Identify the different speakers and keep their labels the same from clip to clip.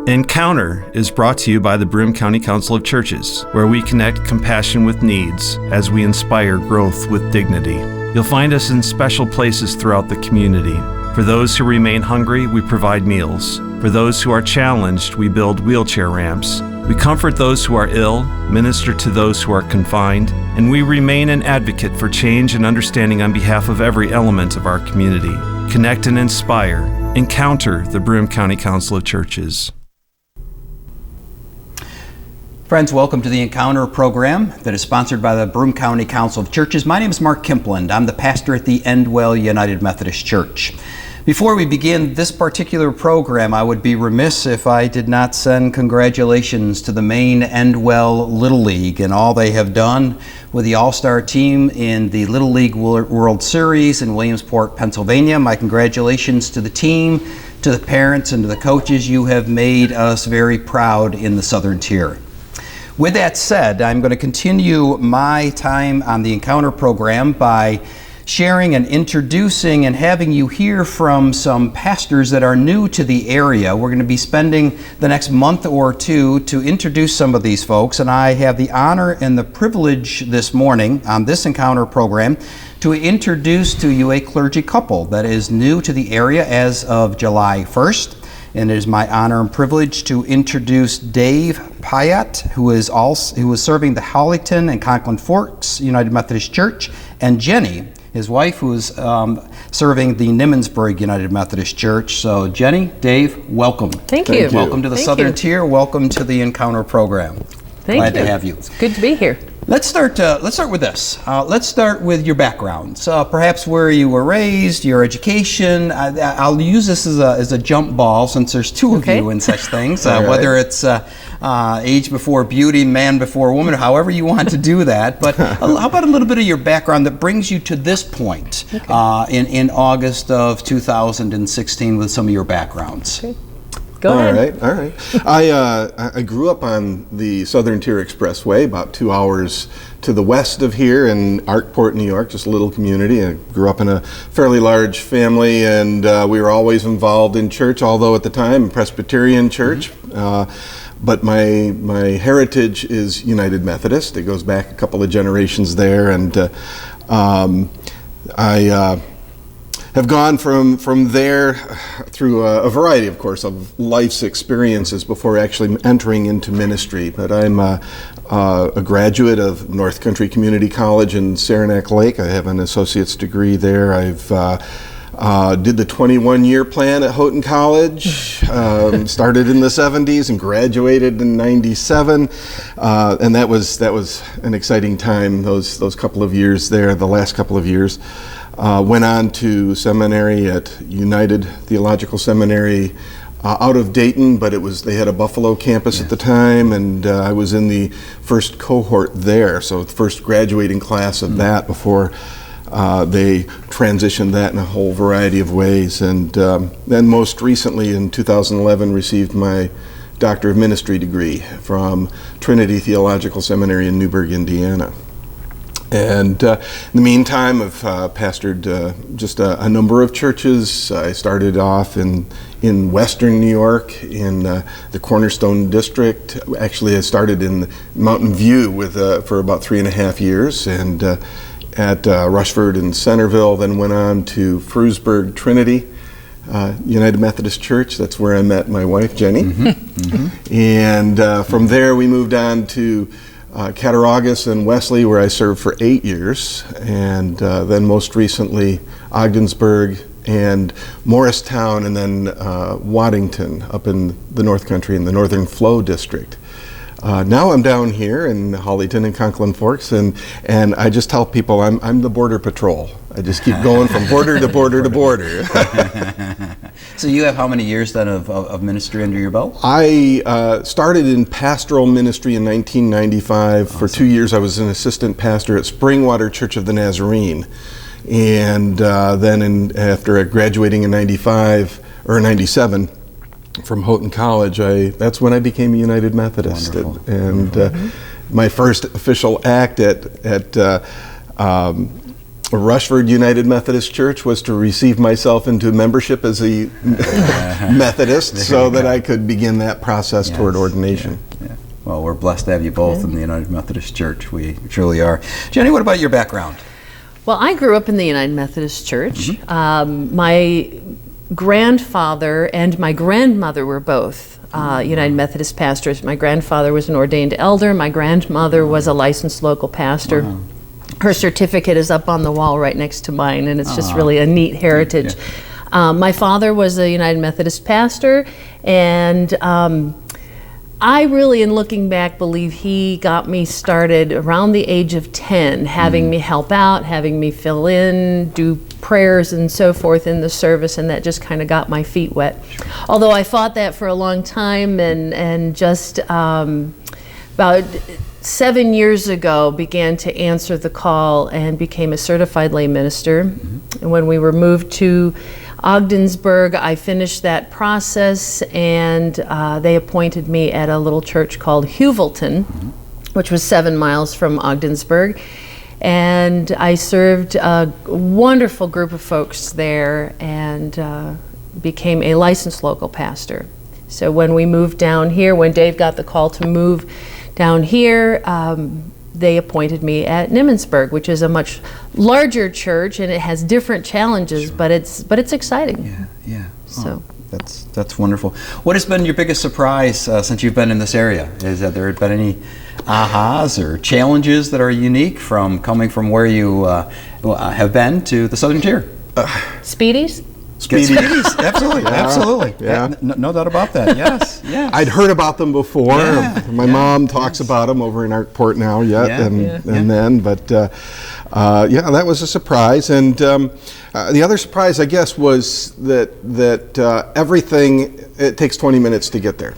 Speaker 1: Encounter is brought to you by the Broome County Council of Churches, where we connect compassion with needs as we inspire growth with dignity. You'll find us in special places throughout the community. For those who remain hungry, we provide meals. For those who are challenged, we build wheelchair ramps. We comfort those who are ill, minister to those who are confined, and we remain an advocate for change and understanding on behalf of every element of our community. Connect and inspire. Encounter the Broome County Council of Churches.
Speaker 2: Friends, welcome to the Encounter program that is sponsored by the Broome County Council of Churches. My name is Mark Kimpland. I'm the pastor at the Endwell United Methodist Church. Before we begin this particular program, I would be remiss if I did not send congratulations to the Maine Endwell Little League and all they have done with the All-Star team in the Little League World Series in Williamsport, Pennsylvania. My congratulations to the team, to the parents, and to the coaches. You have made us very proud in the Southern Tier. With that said, I'm going to continue my time on the Encounter program by sharing and introducing and having you hear from some pastors that are new to the area. We're going to be spending the next month or two to introduce some of these folks, and I have the honor and the privilege this morning on this Encounter program to introduce to you a clergy couple that is new to the area as of July 1st. And it is my honor and privilege to introduce Dave Piatt, who is serving the Hawleyton and Conklin Forks United Methodist Church, and Jenni, his wife, who is serving the Nimmonsburg United Methodist Church. So Jenni, Dave, welcome.
Speaker 3: Thank you.
Speaker 2: Welcome to the Southern Tier. Welcome to the Encounter program. Glad to have you.
Speaker 3: It's good to be here.
Speaker 2: Let's start with this. Let's start with your backgrounds. Perhaps where you were raised, your education. I'll use this as a jump ball since there's two of you in such things. Right. Whether it's age before beauty, man before woman, however you want to do that. But how about a little bit of your background that brings you to this point in August of 2016 with some of your backgrounds?
Speaker 3: Okay. Go ahead.
Speaker 4: All right. I grew up on the Southern Tier Expressway, about 2 hours to the west of here in Arkport, New York, just a little community. I grew up in a fairly large family, and we were always involved in church, although at the time, Presbyterian church. But my heritage is United Methodist. It goes back a couple of generations there, and I have gone from there through a variety, of course, of life's experiences before actually entering into ministry. But I'm a graduate of North Country Community College in Saranac Lake. I have an associate's degree there. I've did the 21-year plan at Hawleyton College, started in the 70s and graduated in 97. And that was an exciting time, those couple of years there, the last couple of years. Went on to seminary at United Theological Seminary out of Dayton, but they had a Buffalo campus at the time, and I was in the first cohort there, so the first graduating class of that before they transitioned that in a whole variety of ways. And then most recently in 2011 received my Doctor of Ministry degree from Trinity Theological Seminary in Newburgh, Indiana. And in the meantime, I've pastored just a number of churches. I started off in Western New York in the Cornerstone District. Actually, I started in Mountain View for about 3.5 years, and at Rushford and Centerville, then went on to Frewsburg Trinity United Methodist Church. That's where I met my wife, Jenni. And from there, we moved on to Cattaraugus and Wesley, where I served for 8 years, and then most recently Ogdensburg and Morristown, and then Waddington up in the North Country in the Northern Flow District. Now I'm down here in Hawleyton and Conklin Forks, and I just tell people I'm the border patrol. I just keep going from border to border to border.
Speaker 2: So you have how many years then of ministry under your belt?
Speaker 4: I started in pastoral ministry in 1995. Awesome. For 2 years I was an assistant pastor at Springwater Church of the Nazarene. And then after graduating in 95 or 97 from Hawleyton College, that's when I became a United Methodist.
Speaker 2: Wonderful.
Speaker 4: And my first official act at Rushford United Methodist Church was to receive myself into membership as a Methodist so that I could begin that process toward ordination.
Speaker 2: Yeah. Well, we're blessed to have you both in the United Methodist Church. We truly are. Jenny, what about your background?
Speaker 3: Well, I grew up in the United Methodist Church. My grandfather and my grandmother were both United Methodist pastors. My grandfather was an ordained elder. My grandmother was a licensed local pastor. Wow. Her certificate is up on the wall right next to mine, and it's just really a neat heritage. Yeah. My father was a United Methodist pastor, and I really, in looking back, believe he got me started around the age of 10, having me help out, having me fill in, do prayers and so forth in the service, and that just kind of got my feet wet. Sure. Although I fought that for a long time, and just about 7 years ago began to answer the call and became a certified lay minister. And when we were moved to Ogdensburg, I finished that process, and they appointed me at a little church called Hawleyton, which was 7 miles from Ogdensburg. And I served a wonderful group of folks there and became a licensed local pastor. So when we moved down here, when Dave got the call to move down here, they appointed me at Nimmonsburg, which is a much larger church, and it has different challenges, but it's exciting.
Speaker 2: Yeah.
Speaker 3: So
Speaker 2: that's wonderful. What has been your biggest surprise since you've been in this area? Has there been any ahas or challenges that are unique from coming from where you have been to the southern tier?
Speaker 3: Speedies?
Speaker 2: Speedies, absolutely, absolutely.
Speaker 4: Yeah.
Speaker 2: No doubt about that. Yes.
Speaker 4: I'd heard about them before. My mom talks about them over in Arkport now then, but that was a surprise. And the other surprise, I guess, was that everything, it takes 20 minutes to get there.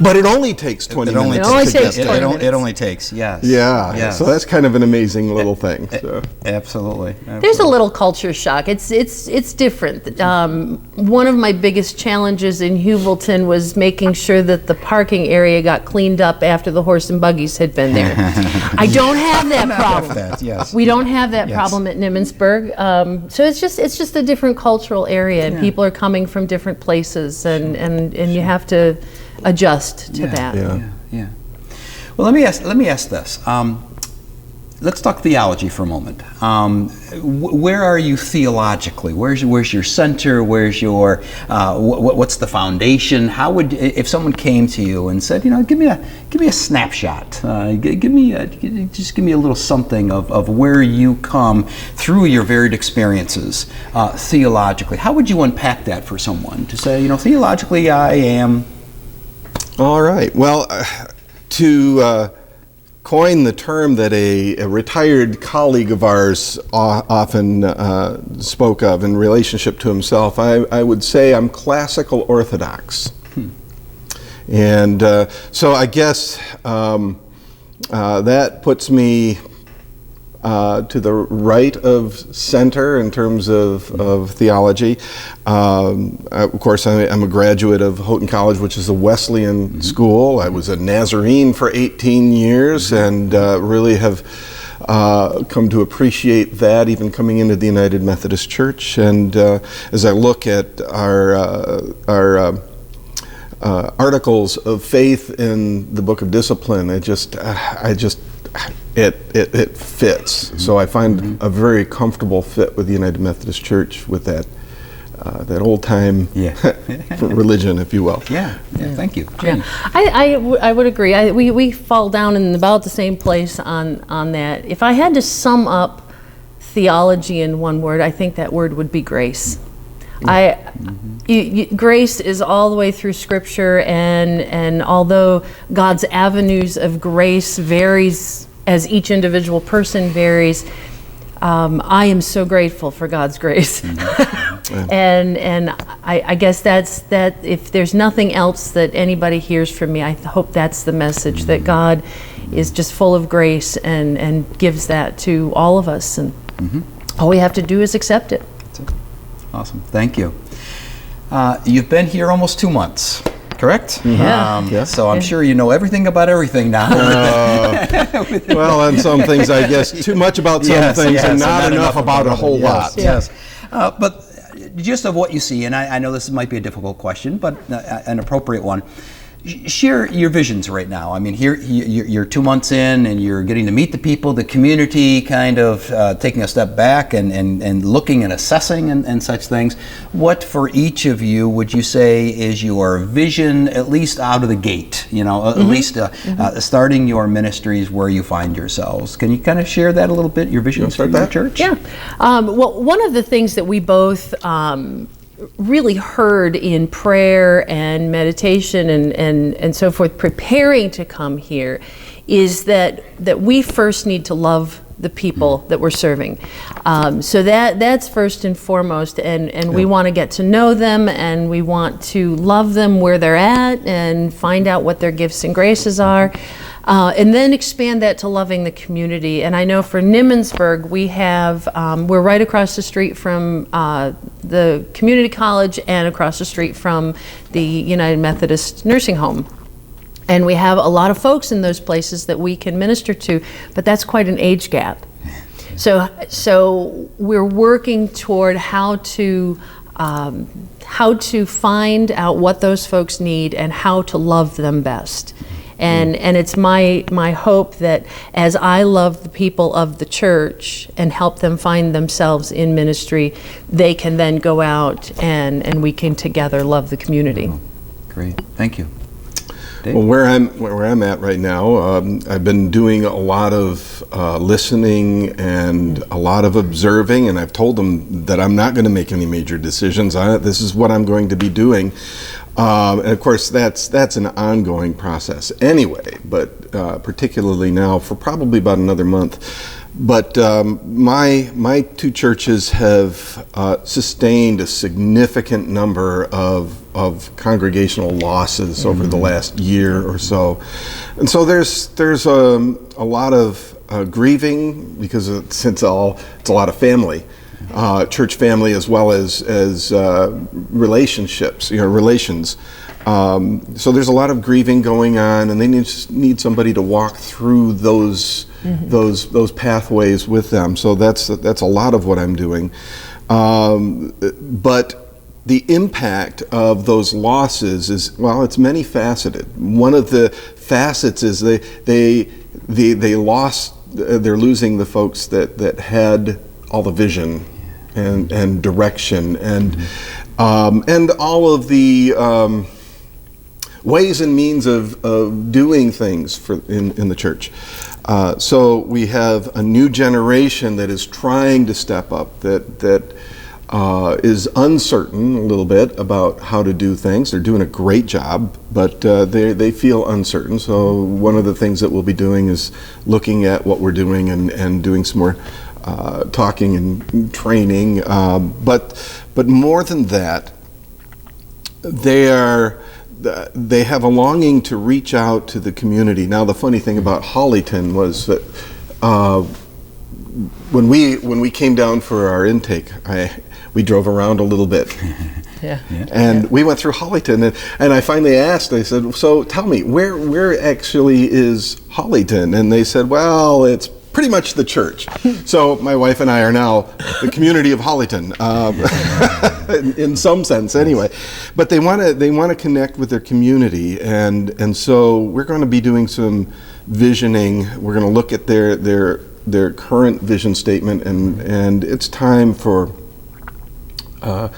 Speaker 4: But it only takes 20 minutes to get there.
Speaker 2: It only takes, yes.
Speaker 4: Yeah,
Speaker 2: yes.
Speaker 4: So that's kind of an amazing little thing. So.
Speaker 2: Absolutely.
Speaker 3: There's a little culture shock. It's different. One of my biggest challenges in Hawleyton was making sure that the parking area got cleaned up after the horse and buggies had been there. I don't have that problem. We don't have that problem at Nimmonsburg. So it's just a different cultural area, and people are coming from different places, and you have to adjust to that.
Speaker 2: Yeah. Well, let me ask this. Let's talk theology for a moment. Where are you theologically? Where's your center? Where's your what's the foundation? How would, if someone came to you and said, give me a snapshot, give me a little something of where you come through your varied experiences theologically? How would you unpack that for someone to say, theologically I am?
Speaker 4: All right. Well, to coin the term that a retired colleague of ours often spoke of in relationship to himself, I would say I'm classical Orthodox. And so I guess that puts me to the right of center in terms of theology. Of course, I'm a graduate of Hawleyton College, which is a Wesleyan school. I was a Nazarene for 18 years and really have come to appreciate that, even coming into the United Methodist Church. And as I look at our articles of faith in the Book of Discipline, it fits. So I find a very comfortable fit with the United Methodist Church with that old time religion, if you will.
Speaker 2: Thank you.
Speaker 3: I would agree. We fall down in about the same place on that. If I had to sum up theology in one word, I think that word would be grace. Grace is all the way through Scripture, and although God's avenues of grace varies as each individual person varies, I am so grateful for God's grace. and I guess that if there's nothing else that anybody hears from me, I hope that's the message, that God is just full of grace and gives that to all of us, and all we have to do is accept it.
Speaker 2: Awesome. Thank you. You've been here almost 2 months, correct?
Speaker 3: Yeah.
Speaker 2: So I'm sure you know everything about everything now.
Speaker 4: Well, on some things, I guess, too much about some things and not enough about a whole lot.
Speaker 2: Yes. But just of what you see, and I know this might be a difficult question, but an appropriate one. Share your visions right now. I mean, here you're 2 months in, and you're getting to meet the people, the community, kind of taking a step back and looking and assessing and such things. What for each of you would you say is your vision, at least out of the gate? You know, at least starting your ministries where you find yourselves. Can you kind of share that a little bit? Your vision for your church?
Speaker 3: Yeah. Well, one of the things that we both really heard in prayer and meditation and so forth, preparing to come here, is that we first need to love the people that we're serving. So that's first and foremost, and we want to get to know them, and we want to love them where they're at and find out what their gifts and graces are. And then expand that to loving the community. And I know for Nimmonsburg, we have, we're right across the street from the community college and across the street from the United Methodist nursing home. And we have a lot of folks in those places that we can minister to, but that's quite an age gap. So we're working toward how to find out what those folks need and how to love them best. And it's my hope that as I love the people of the church and help them find themselves in ministry, they can then go out and we can together love the community.
Speaker 2: Great, thank you. Dave?
Speaker 4: Well, where I'm at right now, I've been doing a lot of listening and a lot of observing, and I've told them that I'm not going to make any major decisions on it. This is what I'm going to be doing. And of course, that's an ongoing process anyway, but particularly now for probably about another month. But my two churches have sustained a significant number of congregational losses over the last year or so, and so there's a lot of grieving because it's a lot of family. Church family as well as relationships, relations. So there's a lot of grieving going on, and they need somebody to walk through those pathways with them. So that's a lot of what I'm doing. But the impact of those losses is, it's many faceted. One of the facets is they're losing the folks that had all the vision and direction and all of the ways and means of doing things in the church. So we have a new generation that is trying to step up, that is uncertain a little bit about how to do things. They're doing a great job, but they feel uncertain. So one of the things that we'll be doing is looking at what we're doing and doing some more talking and training, but more than that, they have a longing to reach out to the community. Now, the funny thing about Hawleyton was that when we came down for our intake, we drove around a little bit. And we went through Hawleyton, and I finally asked, I said, so tell me, where actually is Hawleyton? And they said, well, it's pretty much the church. So my wife and I are now the community of Hawleyton, in some sense anyway. But they want to connect with their community, and so we're going to be doing some visioning. We're going to look at their current vision statement, and it's time for a